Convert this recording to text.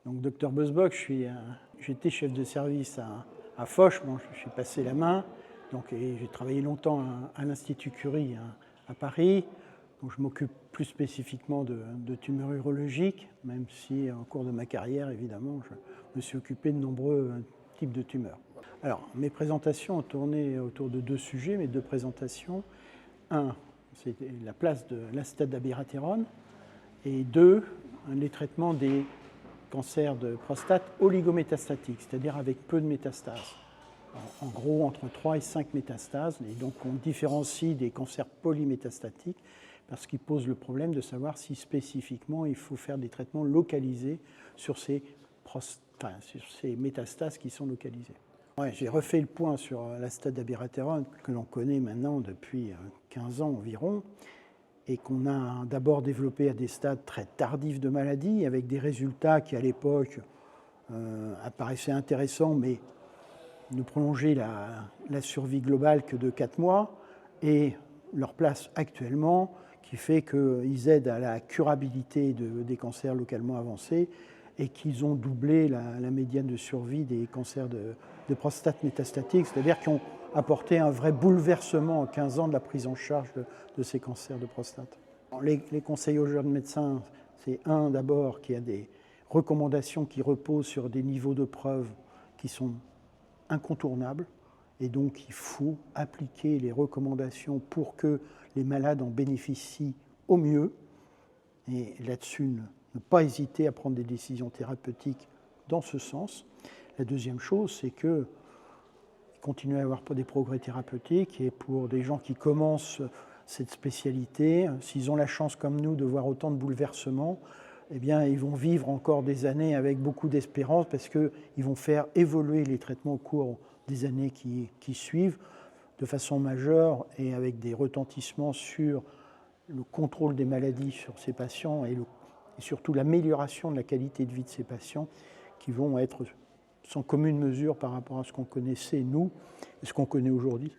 Donc, docteur Bosbock, j'étais chef de service à Foch. Bon, je suis passé la main. Donc, j'ai travaillé longtemps à l'Institut Curie à Paris. Donc, je m'occupe plus spécifiquement de tumeurs urologiques, même si en cours de ma carrière, évidemment, je me suis occupé de nombreux types de tumeurs. Alors, mes présentations ont tourné autour de deux sujets, mes deux présentations. Un, c'est la place de l'acétate d'abiraterone, et deux, les traitements des cancers de prostate oligométastatiques, c'est-à-dire avec peu de métastases. En gros, entre 3 et 5 métastases, et donc on différencie des cancers polymétastatiques parce qu'ils posent le problème de savoir si spécifiquement il faut faire des traitements localisés sur ces métastases qui sont localisées. Ouais, j'ai refait le point sur l'acétate d'abiraterone que l'on connaît maintenant depuis 15 ans environ et qu'on a d'abord développé à des stades très tardifs de maladie avec des résultats qui à l'époque apparaissaient intéressants mais ne prolongeaient la survie globale que de 4 mois et leur place actuellement qui fait qu'ils aident à la curabilité des cancers localement avancés et qu'ils ont doublé la médiane de survie des cancers de prostate métastatiques, c'est-à-dire qu'ils ont apporté un vrai bouleversement en 15 ans de la prise en charge de ces cancers de prostate. Les conseils aux jeunes médecins, c'est d'abord qu'il y a des recommandations qui reposent sur des niveaux de preuve qui sont incontournables, et donc il faut appliquer les recommandations pour que les malades en bénéficient au mieux, et là-dessus ne pas hésiter à prendre des décisions thérapeutiques dans ce sens. La deuxième chose, c'est que continuer à avoir des progrès thérapeutiques, et pour des gens qui commencent cette spécialité, s'ils ont la chance comme nous de voir autant de bouleversements, eh bien, ils vont vivre encore des années avec beaucoup d'espérance parce qu'ils vont faire évoluer les traitements au cours des années qui suivent de façon majeure et avec des retentissements sur le contrôle des maladies sur ces patients et surtout l'amélioration de la qualité de vie de ces patients qui vont être sans commune mesure par rapport à ce qu'on connaissait, nous, et ce qu'on connaît aujourd'hui.